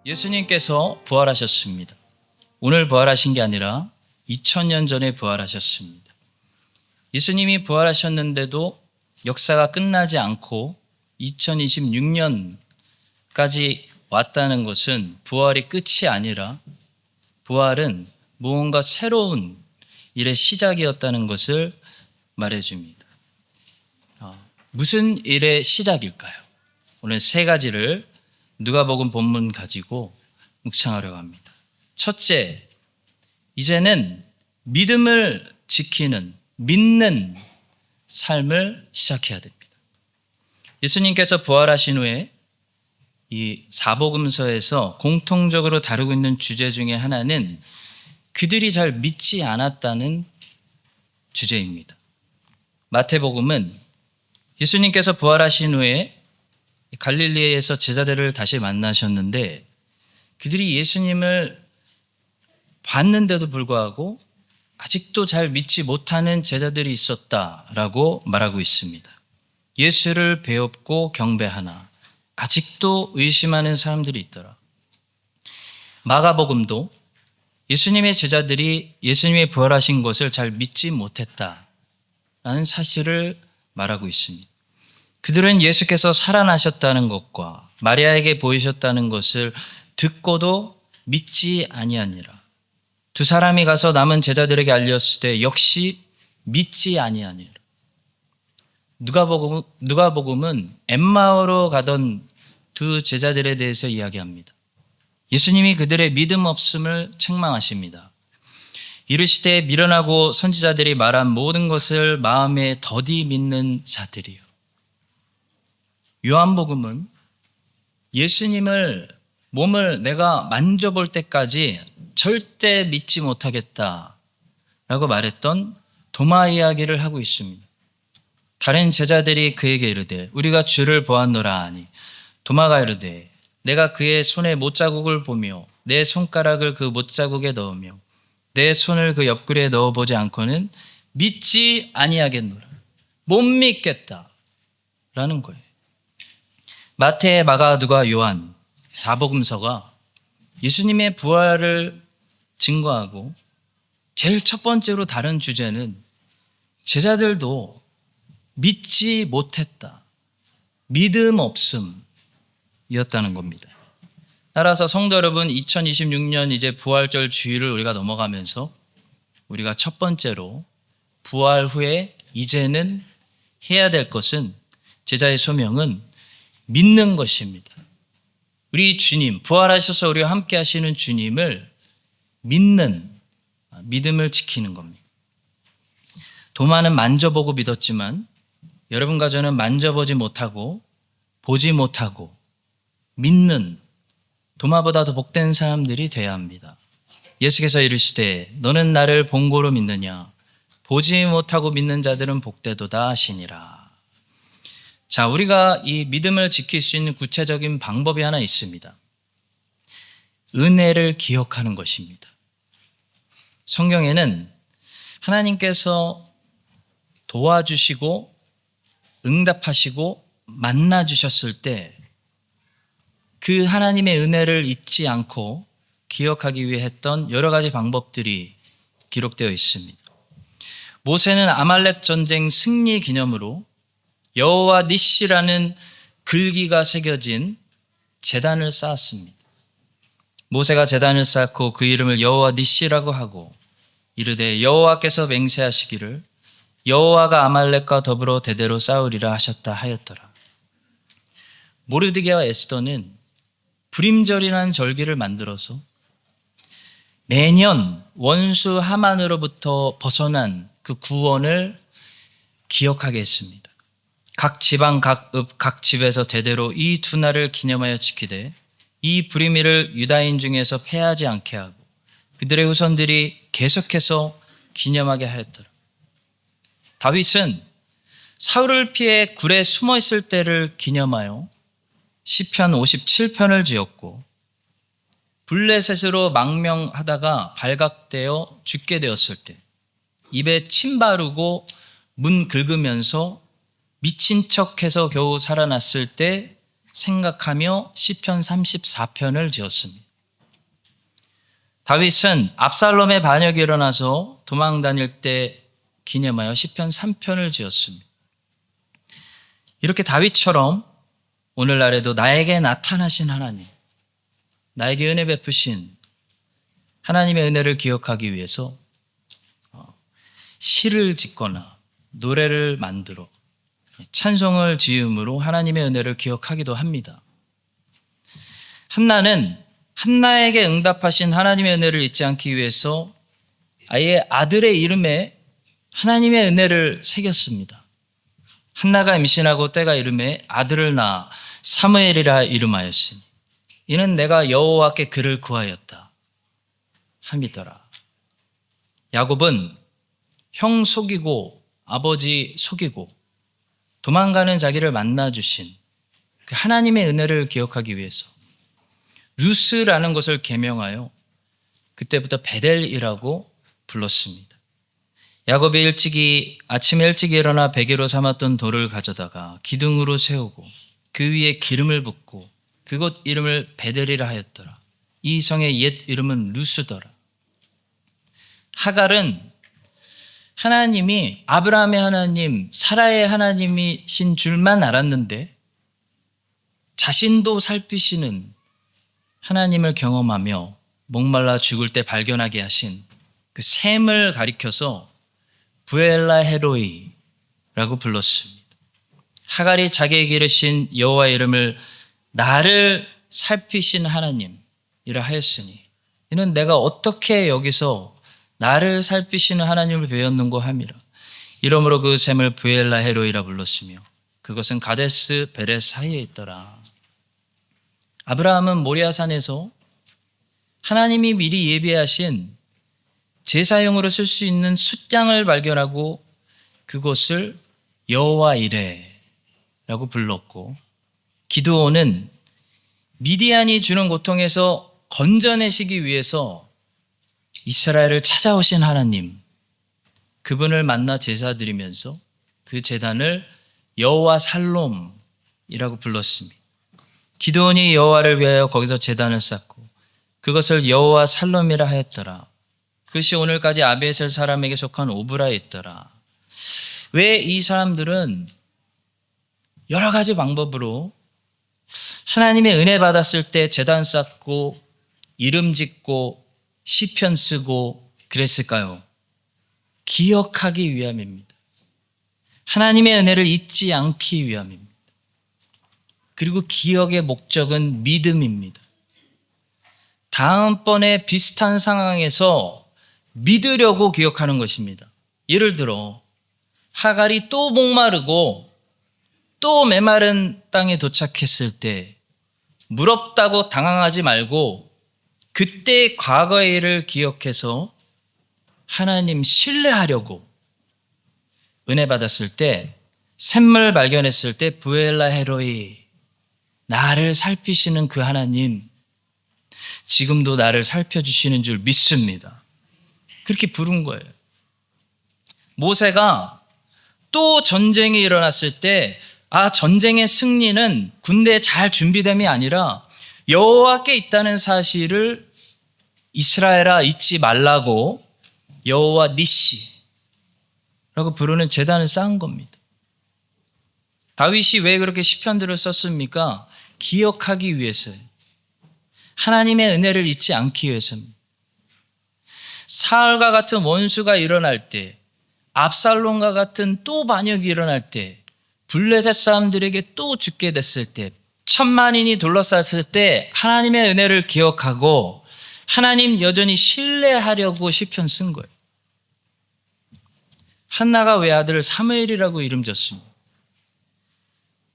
예수님께서 부활하셨습니다. 오늘 부활하신 게 아니라 2000년 전에 부활하셨습니다. 예수님이 부활하셨는데도 역사가 끝나지 않고 2026년까지 왔다는 것은 부활이 끝이 아니라 부활은 무언가 새로운 일의 시작이었다는 것을 말해줍니다. 무슨 일의 시작일까요? 오늘 세 가지를 누가복음 본문 가지고 묵상하려고 합니다. 첫째, 이제는 믿음을 지키는, 믿는 삶을 시작해야 됩니다. 예수님께서 부활하신 후에 이 사복음서에서 공통적으로 다루고 있는 주제 중에 하나는 그들이 잘 믿지 않았다는 주제입니다. 마태복음은 예수님께서 부활하신 후에 갈릴리에서 제자들을 다시 만나셨는데 그들이 예수님을 봤는데도 불구하고 아직도 잘 믿지 못하는 제자들이 있었다라고 말하고 있습니다. 예수를 배웠고 경배하나 아직도 의심하는 사람들이 있더라. 마가복음도 예수님의 제자들이 예수님의 부활하신 것을 잘 믿지 못했다라는 사실을 말하고 있습니다. 그들은 예수께서 살아나셨다는 것과 마리아에게 보이셨다는 것을 듣고도 믿지 아니하니라. 두 사람이 가서 남은 제자들에게 알렸을 때 역시 믿지 아니하니라. 누가복음은 엠마오로 가던 두 제자들에 대해서 이야기합니다. 예수님이 그들의 믿음 없음을 책망하십니다. 이르시되 미련하고 선지자들이 말한 모든 것을 마음에 더디 믿는 자들이요. 요한복음은 예수님을 몸을 내가 만져볼 때까지 절대 믿지 못하겠다라고 말했던 도마 이야기를 하고 있습니다. 다른 제자들이 그에게 이르되 우리가 주를 보았노라 하니 도마가 이르되 내가 그의 손에 못자국을 보며 내 손가락을 그 못자국에 넣으며 내 손을 그 옆구리에 넣어보지 않고는 믿지 아니하겠노라. 못 믿겠다라는 거예요. 마태, 마가, 누가, 요한 사복음서가 예수님의 부활을 증거하고 제일 첫 번째로 다른 주제는 제자들도 믿지 못했다, 믿음 없음이었다는 겁니다. 따라서 성도 여러분, 2026년 이제 부활절 주일을 우리가 넘어가면서 우리가 첫 번째로 부활 후에 이제는 해야 될 것은, 제자의 소명은 믿는 것입니다. 우리 주님, 부활하셔서 우리와 함께 하시는 주님을 믿는, 믿음을 지키는 겁니다. 도마는 만져보고 믿었지만 여러분과 저는 만져보지 못하고 보지 못하고 믿는, 도마보다 더 복된 사람들이 되어야 합니다. 예수께서 이르시되 너는 나를 본고로 믿느냐? 보지 못하고 믿는 자들은 복되도다 하시니라. 자, 우리가 이 믿음을 지킬 수 있는 구체적인 방법이 하나 있습니다. 은혜를 기억하는 것입니다. 성경에는 하나님께서 도와주시고 응답하시고 만나주셨을 때 그 하나님의 은혜를 잊지 않고 기억하기 위해 했던 여러 가지 방법들이 기록되어 있습니다. 모세는 아말렉 전쟁 승리 기념으로 여호와 니시라는 글귀가 새겨진 제단을 쌓았습니다. 모세가 제단을 쌓고 그 이름을 여호와 니시라고 하고 이르되 여호와께서 맹세하시기를 여호와가 아말렉과 더불어 대대로 싸우리라 하셨다 하였더라. 모르드게와 에스더는 불임절이라는 절기를 만들어서 매년 원수 하만으로부터 벗어난 그 구원을 기억하게 했습니다. 각 지방, 각 읍, 각 집에서 대대로 이 두 날을 기념하여 지키되 이 불임일을 유다인 중에서 패하지 않게 하고 그들의 후손들이 계속해서 기념하게 하였더라. 다윗은 사울을 피해 굴에 숨어 있을 때를 기념하여 시편 57편을 지었고 블레셋으로 망명하다가 발각되어 죽게 되었을 때 입에 침 바르고 문 긁으면서 미친 척해서 겨우 살아났을 때 생각하며 시편 34편을 지었습니다. 다윗은 압살롬의 반역이 일어나서 도망 다닐 때 기념하여 시편 3편을 지었습니다. 이렇게 다윗처럼 오늘날에도 나에게 나타나신 하나님, 나에게 은혜 베푸신 하나님의 은혜를 기억하기 위해서 시를 짓거나 노래를 만들어 찬송을 지음으로 하나님의 은혜를 기억하기도 합니다. 한나는 한나에게 응답하신 하나님의 은혜를 잊지 않기 위해서 아예 아들의 이름에 하나님의 은혜를 새겼습니다. 한나가 임신하고 때가 이름에 아들을 낳아 사무엘이라 이름하였으니 이는 내가 여호와께 그를 구하였다 함이더라. 야곱은 형 속이고 아버지 속이고 도망가는 자기를 만나주신 그 하나님의 은혜를 기억하기 위해서 루스라는 것을 계명하여 그때부터 베델이라고 불렀습니다. 야곱이 아침에 일찍 일어나 베개로 삼았던 돌을 가져다가 기둥으로 세우고 그 위에 기름을 붓고 그곳 이름을 베델이라 하였더라. 이 성의 옛 이름은 루스더라. 하갈은 하나님이 아브라함의 하나님, 사라의 하나님이신 줄만 알았는데 자신도 살피시는 하나님을 경험하며 목말라 죽을 때 발견하게 하신 그 샘을 가리켜서 부엘라 헤로이라고 불렀습니다. 하갈이 자기에게 이르신 여호와의 이름을 나를 살피신 하나님이라 하였으니 이는 내가 어떻게 여기서 나를 살피시는 하나님을 배웠는고 함이라. 이러므로 그 샘을 부엘라 헤로이라 불렀으며 그것은 가데스 베레 사이에 있더라. 아브라함은 모리아산에서 하나님이 미리 예비하신 제사용으로 쓸 수 있는 숫양을 발견하고 그것을 여호와 이레라고 불렀고, 기드온은 미디안이 주는 고통에서 건져내시기 위해서 이스라엘을 찾아오신 하나님, 그분을 만나 제사 드리면서 그 제단을 여호와 살롬이라고 불렀습니다. 기드온이 여호와를 위하여 거기서 제단을 쌓고 그것을 여호와 살롬이라 하였더라. 그것이 오늘까지 아비에셀 사람에게 속한 오브라에 있더라. 왜 이 사람들은 여러 가지 방법으로 하나님의 은혜 받았을 때 제단 쌓고 이름 짓고 시편 쓰고 그랬을까요? 기억하기 위함입니다. 하나님의 은혜를 잊지 않기 위함입니다. 그리고 기억의 목적은 믿음입니다. 다음번에 비슷한 상황에서 믿으려고 기억하는 것입니다. 예를 들어 하갈이 또 목마르고 또 메마른 땅에 도착했을 때 물 없다고 당황하지 말고 그때 과거의 일을 기억해서 하나님 신뢰하려고, 은혜 받았을 때 샘물 발견했을 때 부엘라 헤로이, 나를 살피시는 그 하나님 지금도 나를 살펴주시는 줄 믿습니다. 그렇게 부른 거예요. 모세가 또 전쟁이 일어났을 때 전쟁의 승리는 군대에 잘 준비됨이 아니라 여호와께 있다는 사실을 이스라엘아 잊지 말라고 여호와 니시라고 부르는 제단을 쌓은 겁니다. 다윗이 왜 그렇게 시편들을 썼습니까? 기억하기 위해서예요. 하나님의 은혜를 잊지 않기 위해서입니다. 사울과 같은 원수가 일어날 때, 압살롬과 같은 또 반역이 일어날 때, 블레셋 사람들에게 또 죽게 됐을 때, 천만인이 둘러쌌을 때 하나님의 은혜를 기억하고 하나님 여전히 신뢰하려고 시편 쓴 거예요. 한나가 외아들을 사무엘이라고 이름 졌습니다.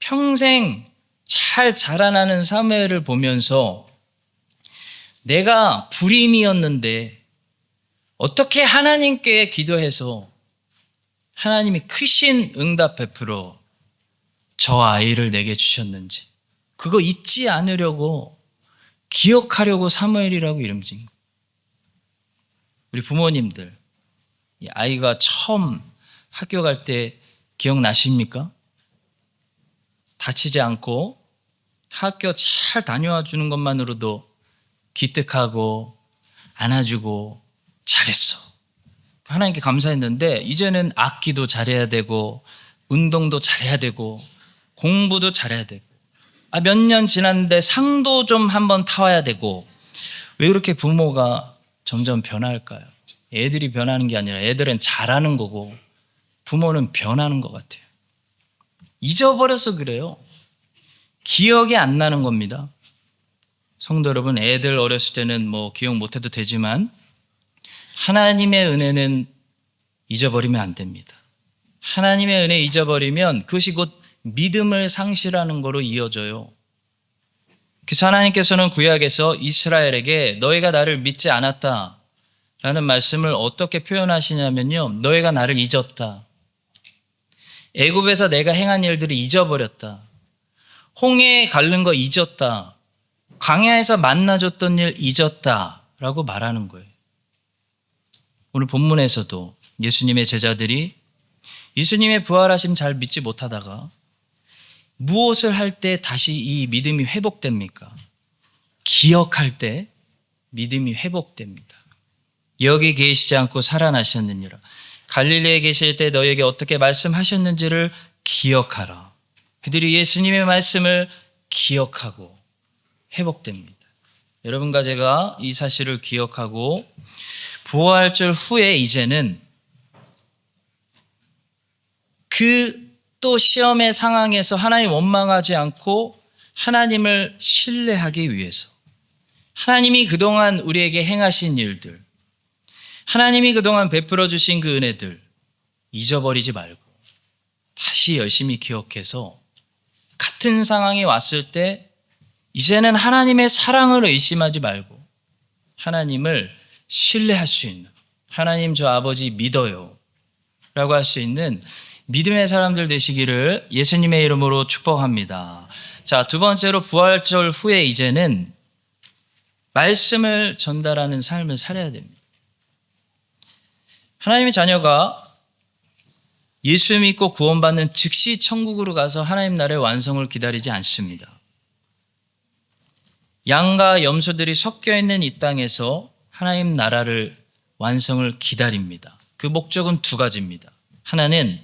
평생 잘 자라나는 사무엘을 보면서 내가 불임이었는데 어떻게 하나님께 기도해서 하나님이 크신 응답 베풀어 저 아이를 내게 주셨는지 그거 잊지 않으려고, 기억하려고 사무엘이라고 이름 지은 거예요. 우리 부모님들, 이 아이가 처음 학교 갈 때 기억나십니까? 다치지 않고 학교 잘 다녀와 주는 것만으로도 기특하고 안아주고 잘했어. 하나님께 감사했는데 이제는 악기도 잘해야 되고 운동도 잘해야 되고 공부도 잘해야 되고 몇 년 지났는데 상도 좀 한번 타와야 되고. 왜 그렇게 부모가 점점 변할까요? 애들이 변하는 게 아니라 애들은 잘하는 거고 부모는 변하는 것 같아요. 잊어버려서 그래요. 기억이 안 나는 겁니다. 성도 여러분, 애들 어렸을 때는 기억 못해도 되지만 하나님의 은혜는 잊어버리면 안 됩니다. 하나님의 은혜 잊어버리면 그것이 곧 믿음을 상실하는 거로 이어져요. 그래서 하나님께서는 구약에서 이스라엘에게 너희가 나를 믿지 않았다 라는 말씀을 어떻게 표현하시냐면요, 너희가 나를 잊었다. 애굽에서 내가 행한 일들을 잊어버렸다. 홍해에 가른 거 잊었다. 광야에서 만나줬던 일 잊었다 라고 말하는 거예요. 오늘 본문에서도 예수님의 제자들이 예수님의 부활하심 잘 믿지 못하다가 무엇을 할 때 다시 이 믿음이 회복됩니까? 기억할 때 믿음이 회복됩니다. 여기 계시지 않고 살아나셨느니라. 갈릴리에 계실 때 너에게 어떻게 말씀하셨는지를 기억하라. 그들이 예수님의 말씀을 기억하고 회복됩니다. 여러분과 제가 이 사실을 기억하고 부활절 후에 이제는 그 또 시험의 상황에서 하나님 원망하지 않고 하나님을 신뢰하기 위해서 하나님이 그동안 우리에게 행하신 일들, 하나님이 그동안 베풀어 주신 그 은혜들 잊어버리지 말고 다시 열심히 기억해서 같은 상황이 왔을 때 이제는 하나님의 사랑을 의심하지 말고 하나님을 신뢰할 수 있는, 하나님 저 아버지 믿어요 라고 할 수 있는 믿음의 사람들 되시기를 예수님의 이름으로 축복합니다. 자, 두 번째로 부활절 후에 이제는 말씀을 전달하는 삶을 살아야 됩니다. 하나님의 자녀가 예수 믿고 구원받는 즉시 천국으로 가서 하나님 나라의 완성을 기다리지 않습니다. 양과 염소들이 섞여 있는 이 땅에서 하나님 나라를 완성을 기다립니다. 그 목적은 두 가지입니다. 하나는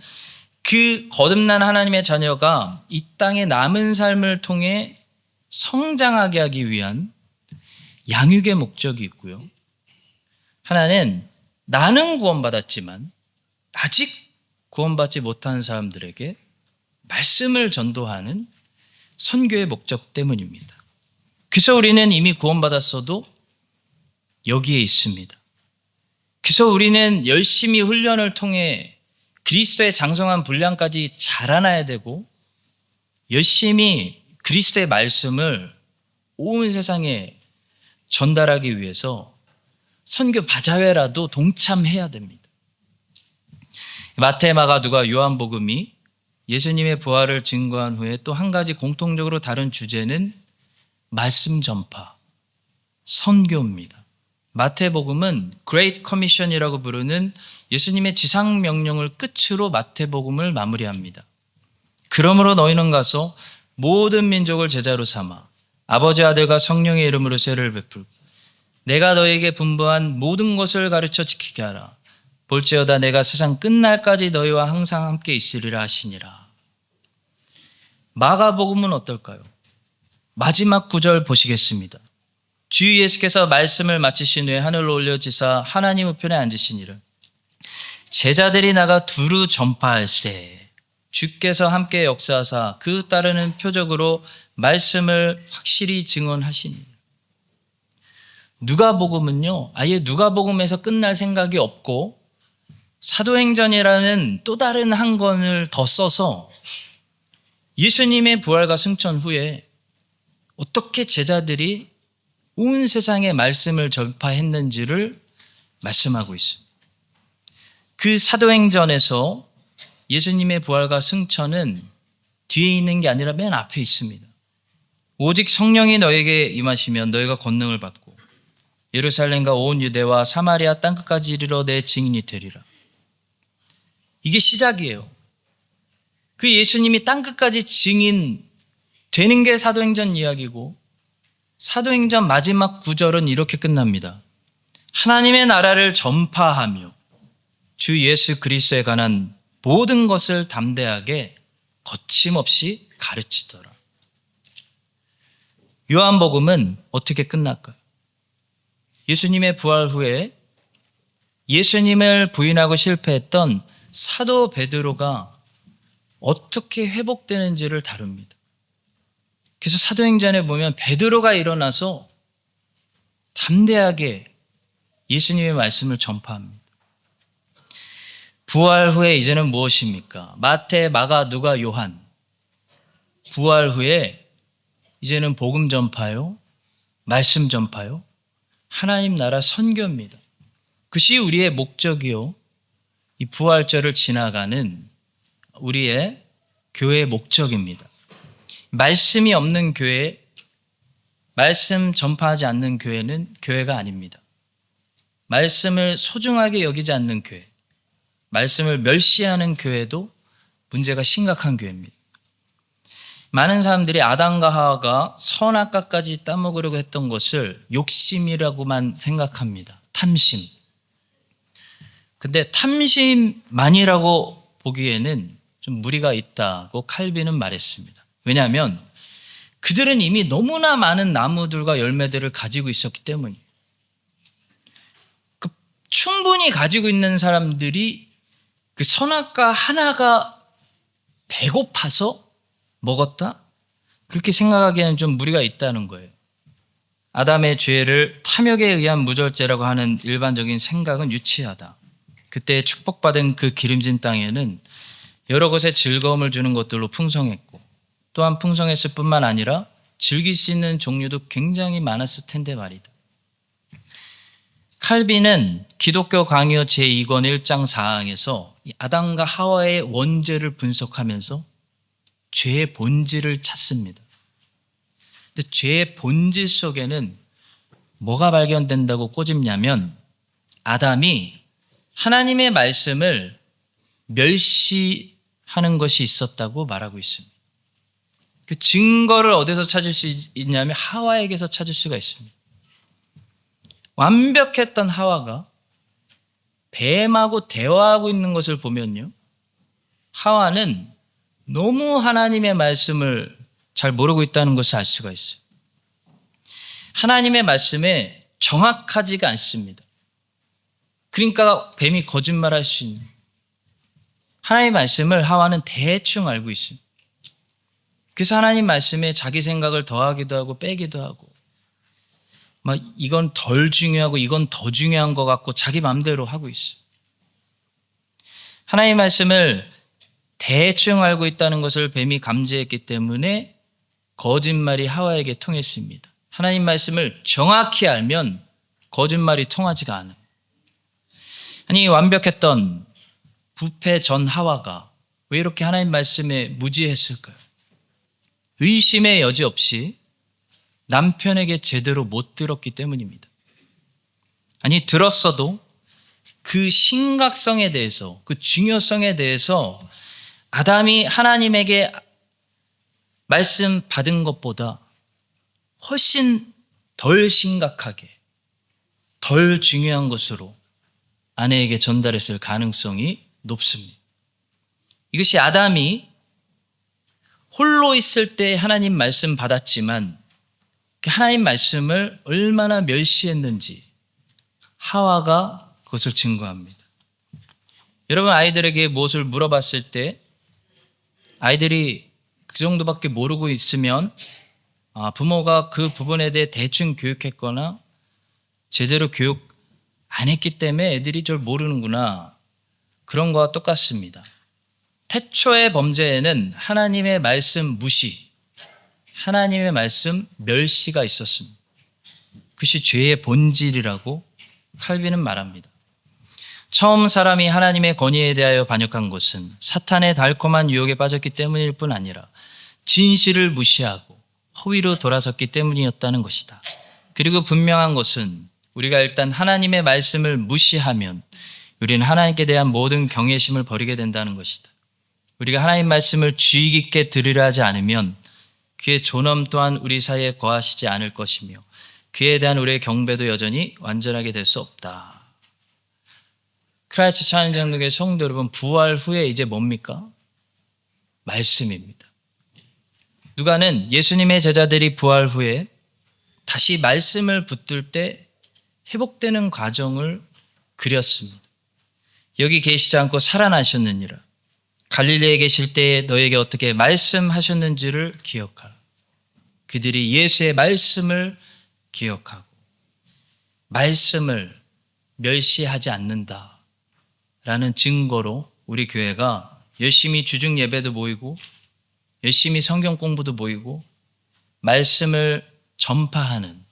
그 거듭난 하나님의 자녀가 이 땅의 남은 삶을 통해 성장하게 하기 위한 양육의 목적이 있고요. 하나는 나는 구원받았지만 아직 구원받지 못한 사람들에게 말씀을 전도하는 선교의 목적 때문입니다. 그래서 우리는 이미 구원받았어도 여기에 있습니다. 그래서 우리는 열심히 훈련을 통해 그리스도의 장성한 분량까지 자라나야 되고 열심히 그리스도의 말씀을 온 세상에 전달하기 위해서 선교 바자회라도 동참해야 됩니다. 마태, 마가, 누가, 요한복음이 예수님의 부활을 증거한 후에 또 한 가지 공통적으로 다른 주제는 말씀 전파, 선교입니다. 마태복음은 Great Commission이라고 부르는 예수님의 지상명령을 끝으로 마태복음을 마무리합니다. 그러므로 너희는 가서 모든 민족을 제자로 삼아 아버지, 아들과 성령의 이름으로 세례를 베풀고 내가 너희에게 분부한 모든 것을 가르쳐 지키게 하라. 볼지어다 내가 세상 끝날까지 너희와 항상 함께 있으리라 하시니라. 마가복음은 어떨까요? 마지막 구절 보시겠습니다. 주 예수께서 말씀을 마치신 후에 하늘로 올려지사 하나님 우편에 앉으시니라. 제자들이 나가 두루 전파할세 주께서 함께 역사하사 그 따르는 표적으로 말씀을 확실히 증언하시니. 누가복음은요, 아예 누가복음에서 끝날 생각이 없고 사도행전이라는 또 다른 한 권을 더 써서 예수님의 부활과 승천 후에 어떻게 제자들이 온 세상에 말씀을 전파했는지를 말씀하고 있습니다. 그 사도행전에서 예수님의 부활과 승천은 뒤에 있는 게 아니라 맨 앞에 있습니다. 오직 성령이 너에게 임하시면 너희가 권능을 받고 예루살렘과 온 유대와 사마리아 땅끝까지 이르러 내 증인이 되리라. 이게 시작이에요. 그 예수님이 땅끝까지 증인 되는 게 사도행전 이야기고, 사도행전 마지막 구절은 이렇게 끝납니다. 하나님의 나라를 전파하며 주 예수 그리스도에 관한 모든 것을 담대하게 거침없이 가르치더라. 요한복음은 어떻게 끝날까요? 예수님의 부활 후에 예수님을 부인하고 실패했던 사도 베드로가 어떻게 회복되는지를 다룹니다. 그래서 사도행전에 보면 베드로가 일어나서 담대하게 예수님의 말씀을 전파합니다. 부활 후에 이제는 무엇입니까? 마태, 마가, 누가, 요한. 부활 후에 이제는 복음 전파요, 말씀 전파요, 하나님 나라 선교입니다. 그것이 우리의 목적이요, 이 부활절을 지나가는 우리의 교회의 목적입니다. 말씀이 없는 교회, 말씀 전파하지 않는 교회는 교회가 아닙니다. 말씀을 소중하게 여기지 않는 교회, 말씀을 멸시하는 교회도 문제가 심각한 교회입니다. 많은 사람들이 아담과 하와가 선악과까지 따먹으려고 했던 것을 욕심이라고만 생각합니다. 탐심. 근데 탐심만이라고 보기에는 좀 무리가 있다고 칼빈은 말했습니다. 왜냐하면 그들은 이미 너무나 많은 나무들과 열매들을 가지고 있었기 때문이에요. 충분히 가지고 있는 사람들이 그 선악과 하나가 배고파서 먹었다? 그렇게 생각하기에는 좀 무리가 있다는 거예요. 아담의 죄를 탐욕에 의한 무절제라고 하는 일반적인 생각은 유치하다. 그때 축복받은 그 기름진 땅에는 여러 곳에 즐거움을 주는 것들로 풍성했고, 또한 풍성했을 뿐만 아니라 즐길 수 있는 종류도 굉장히 많았을 텐데 말이다. 칼빈은 기독교 강요 제2권 1장 4항에서 아담과 하와의 원죄를 분석하면서 죄의 본질을 찾습니다. 근데 죄의 본질 속에는 뭐가 발견된다고 꼬집냐면, 아담이 하나님의 말씀을 멸시하는 것이 있었다고 말하고 있습니다. 그 증거를 어디서 찾을 수 있냐면 하와에게서 찾을 수가 있습니다. 완벽했던 하와가 뱀하고 대화하고 있는 것을 보면요, 하와는 너무 하나님의 말씀을 잘 모르고 있다는 것을 알 수가 있어요. 하나님의 말씀에 정확하지가 않습니다. 그러니까 뱀이 거짓말할 수 있는, 하나님의 말씀을 하와는 대충 알고 있습니다. 그래서 하나님 말씀에 자기 생각을 더하기도 하고 빼기도 하고, 막 이건 덜 중요하고 이건 더 중요한 것 같고 자기 마음대로 하고 있어요. 하나님의 말씀을 대충 알고 있다는 것을 뱀이 감지했기 때문에 거짓말이 하와에게 통했습니다. 하나님 말씀을 정확히 알면 거짓말이 통하지가 않아요. 아니, 완벽했던 부패 전 하와가 왜 이렇게 하나님 말씀에 무지했을까요? 의심의 여지 없이 남편에게 제대로 못 들었기 때문입니다. 아니, 들었어도 그 심각성에 대해서, 그 중요성에 대해서 아담이 하나님에게 말씀 받은 것보다 훨씬 덜 심각하게, 덜 중요한 것으로 아내에게 전달했을 가능성이 높습니다. 이것이 아담이 홀로 있을 때 하나님 말씀 받았지만 그 하나님 말씀을 얼마나 멸시했는지 하와가 그것을 증거합니다. 여러분, 아이들에게 무엇을 물어봤을 때 아이들이 그 정도밖에 모르고 있으면 부모가 그 부분에 대해 대충 교육했거나 제대로 교육 안 했기 때문에 애들이 절 모르는구나, 그런 거와 똑같습니다. 태초의 범죄에는 하나님의 말씀 무시, 하나님의 말씀 멸시가 있었습니다. 그것이 죄의 본질이라고 칼빈은 말합니다. 처음 사람이 하나님의 권위에 대하여 반역한 것은 사탄의 달콤한 유혹에 빠졌기 때문일 뿐 아니라 진실을 무시하고 허위로 돌아섰기 때문이었다는 것이다. 그리고 분명한 것은 우리가 일단 하나님의 말씀을 무시하면 우리는 하나님께 대한 모든 경외심을 버리게 된다는 것이다. 우리가 하나님 말씀을 주의 깊게 들으려 하지 않으면 그의 존엄 또한 우리 사이에 거하시지 않을 것이며 그에 대한 우리의 경배도 여전히 완전하게 될 수 없다. 크라이스트 찬양장로교회 성도 여러분, 부활 후에 이제 뭡니까? 말씀입니다. 누가는 예수님의 제자들이 부활 후에 다시 말씀을 붙들 때 회복되는 과정을 그렸습니다. 여기 계시지 않고 살아나셨느니라. 갈릴리에 계실 때에 너에게 어떻게 말씀하셨는지를 기억하라. 그들이 예수의 말씀을 기억하고 말씀을 멸시하지 않는다라는 증거로 우리 교회가 열심히 주중 예배도 모이고 열심히 성경 공부도 모이고 말씀을 전파하는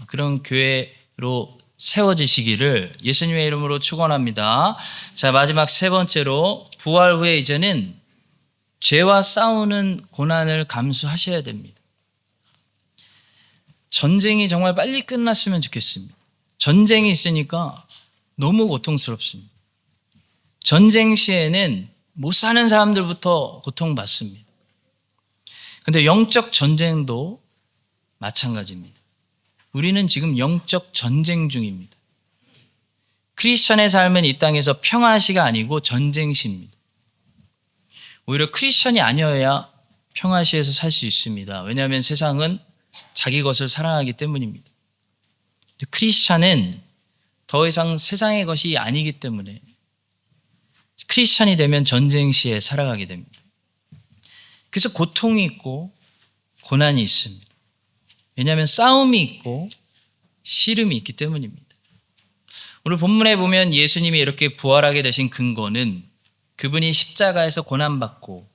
그런 교회로 세워지시기를 예수님의 이름으로 축원합니다. 자, 마지막 세 번째로 부활 후에 이제는 죄와 싸우는 고난을 감수하셔야 됩니다. 전쟁이 정말 빨리 끝났으면 좋겠습니다. 전쟁이 있으니까 너무 고통스럽습니다. 전쟁 시에는 못 사는 사람들부터 고통받습니다. 그런데 영적 전쟁도 마찬가지입니다. 우리는 지금 영적 전쟁 중입니다. 크리스천의 삶은 이 땅에서 평화시가 아니고 전쟁시입니다. 오히려 크리스천이 아니어야 평화시에서 살 수 있습니다. 왜냐하면 세상은 자기 것을 사랑하기 때문입니다. 크리스천은 더 이상 세상의 것이 아니기 때문에 크리스천이 되면 전쟁시에 살아가게 됩니다. 그래서 고통이 있고 고난이 있습니다. 왜냐하면 싸움이 있고 시름이 있기 때문입니다. 오늘 본문에 보면 예수님이 이렇게 부활하게 되신 근거는 그분이 십자가에서 고난받고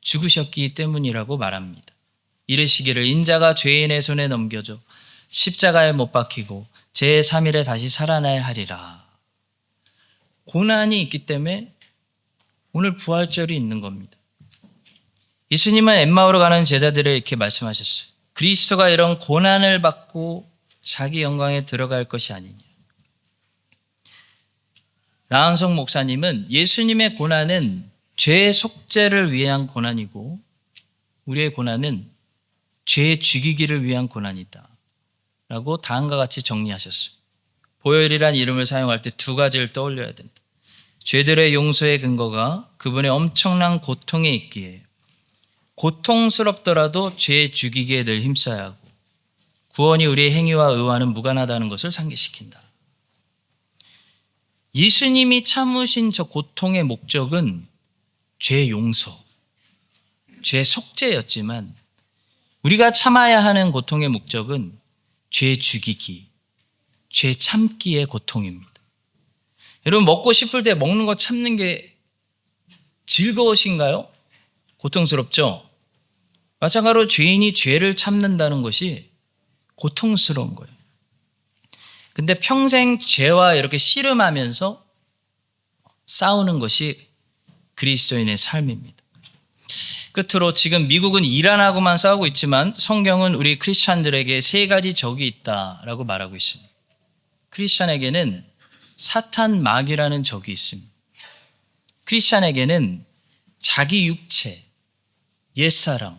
죽으셨기 때문이라고 말합니다. 이르시기를 인자가 죄인의 손에 넘겨져 십자가에 못 박히고 제3일에 다시 살아나야 하리라. 고난이 있기 때문에 오늘 부활절이 있는 겁니다. 예수님은 엠마오로 가는 제자들을 이렇게 말씀하셨어요. 그리스도가 이런 고난을 받고 자기 영광에 들어갈 것이 아니냐. 나은성 목사님은 예수님의 고난은 죄 속죄를 위한 고난이고 우리의 고난은 죄 죽이기를 위한 고난이다 라고 다음과 같이 정리하셨어요. 보혈이란 이름을 사용할 때 두 가지를 떠올려야 된다. 죄들의 용서의 근거가 그분의 엄청난 고통에 있기에 고통스럽더라도 죄 죽이기에 늘 힘써야 하고 구원이 우리의 행위와 의와는 무관하다는 것을 상기시킨다. 예수님이 참으신 저 고통의 목적은 죄 용서, 죄 속죄였지만 우리가 참아야 하는 고통의 목적은 죄 죽이기, 죄 참기의 고통입니다. 여러분, 먹고 싶을 때 먹는 거 참는 게 즐거우신가요? 고통스럽죠? 마찬가지로 죄인이 죄를 참는다는 것이 고통스러운 거예요. 근데 평생 죄와 이렇게 씨름하면서 싸우는 것이 그리스도인의 삶입니다. 끝으로 지금 미국은 이란하고만 싸우고 있지만 성경은 우리 크리스찬들에게 세 가지 적이 있다라고 말하고 있습니다. 크리스찬에게는 사탄 마귀라는 적이 있습니다. 크리스찬에게는 자기 육체, 옛사람,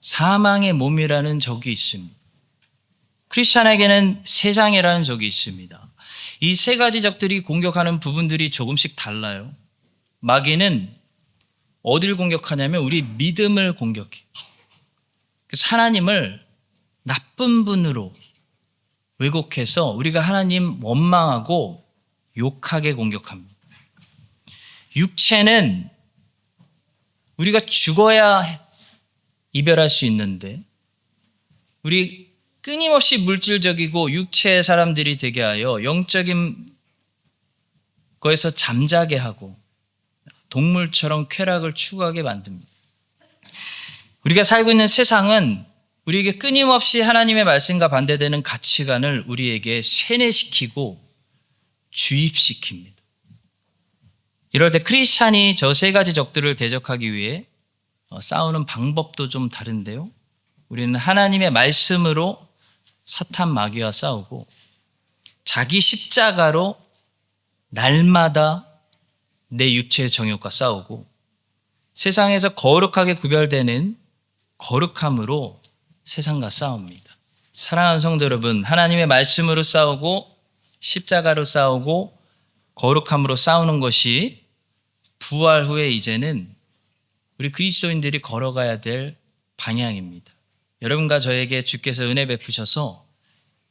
사망의 몸이라는 적이 있습니다. 크리스찬에게는 세상이라는 적이 있습니다. 이 세 가지 적들이 공격하는 부분들이 조금씩 달라요. 마귀는 어디를 공격하냐면 우리 믿음을 공격해. 그래서 하나님을 나쁜 분으로 왜곡해서 우리가 하나님 원망하고 욕하게 공격합니다. 육체는 우리가 죽어야 이별할 수 있는데 우리 끊임없이 물질적이고 육체의 사람들이 되게 하여 영적인 거에서 잠자게 하고 동물처럼 쾌락을 추구하게 만듭니다. 우리가 살고 있는 세상은 우리에게 끊임없이 하나님의 말씀과 반대되는 가치관을 우리에게 세뇌시키고 주입시킵니다. 이럴 때 크리스찬이 저 세 가지 적들을 대적하기 위해 싸우는 방법도 좀 다른데요. 우리는 하나님의 말씀으로 사탄 마귀와 싸우고 자기 십자가로 날마다 내 육체의 정욕과 싸우고 세상에서 거룩하게 구별되는 거룩함으로 세상과 싸웁니다. 사랑하는 성도 여러분, 하나님의 말씀으로 싸우고 십자가로 싸우고 거룩함으로 싸우는 것이 부활 후에 이제는 우리 그리스도인들이 걸어가야 될 방향입니다. 여러분과 저에게 주께서 은혜 베푸셔서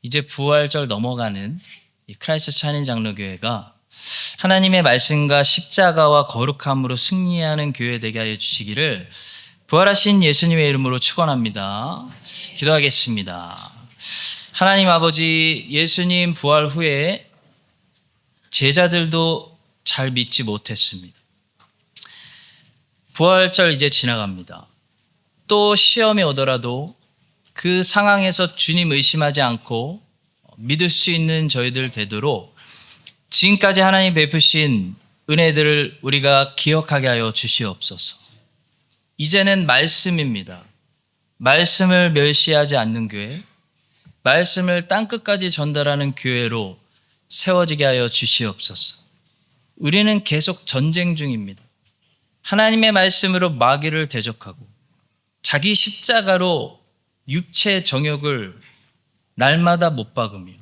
이제 부활절 넘어가는 이 크라이스트 찬인 장로교회가 하나님의 말씀과 십자가와 거룩함으로 승리하는 교회 되게 하여 주시기를 부활하신 예수님의 이름으로 축원합니다. 기도하겠습니다. 하나님 아버지, 예수님 부활 후에 제자들도 잘 믿지 못했습니다. 부활절 이제 지나갑니다. 또 시험이 오더라도 그 상황에서 주님 의심하지 않고 믿을 수 있는 저희들 되도록 지금까지 하나님 베푸신 은혜들을 우리가 기억하게 하여 주시옵소서. 이제는 말씀입니다. 말씀을 멸시하지 않는 교회, 말씀을 땅끝까지 전달하는 교회로 세워지게 하여 주시옵소서. 우리는 계속 전쟁 중입니다. 하나님의 말씀으로 마귀를 대적하고 자기 십자가로 육체 정욕을 날마다 못 박으며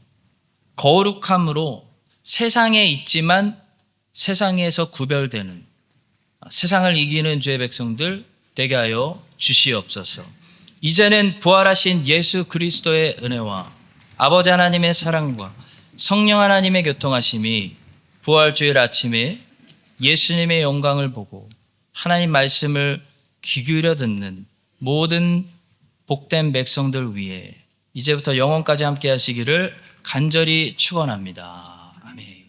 거룩함으로 세상에 있지만 세상에서 구별되는 세상을 이기는 주의 백성들 되게 하여 주시옵소서. 이제는 부활하신 예수 그리스도의 은혜와 아버지 하나님의 사랑과 성령 하나님의 교통하심이 부활주일 아침에 예수님의 영광을 보고 하나님 말씀을 귀 기울여 듣는 모든 복된 백성들 위해 이제부터 영원까지 함께 하시기를 간절히 축원합니다. 아멘.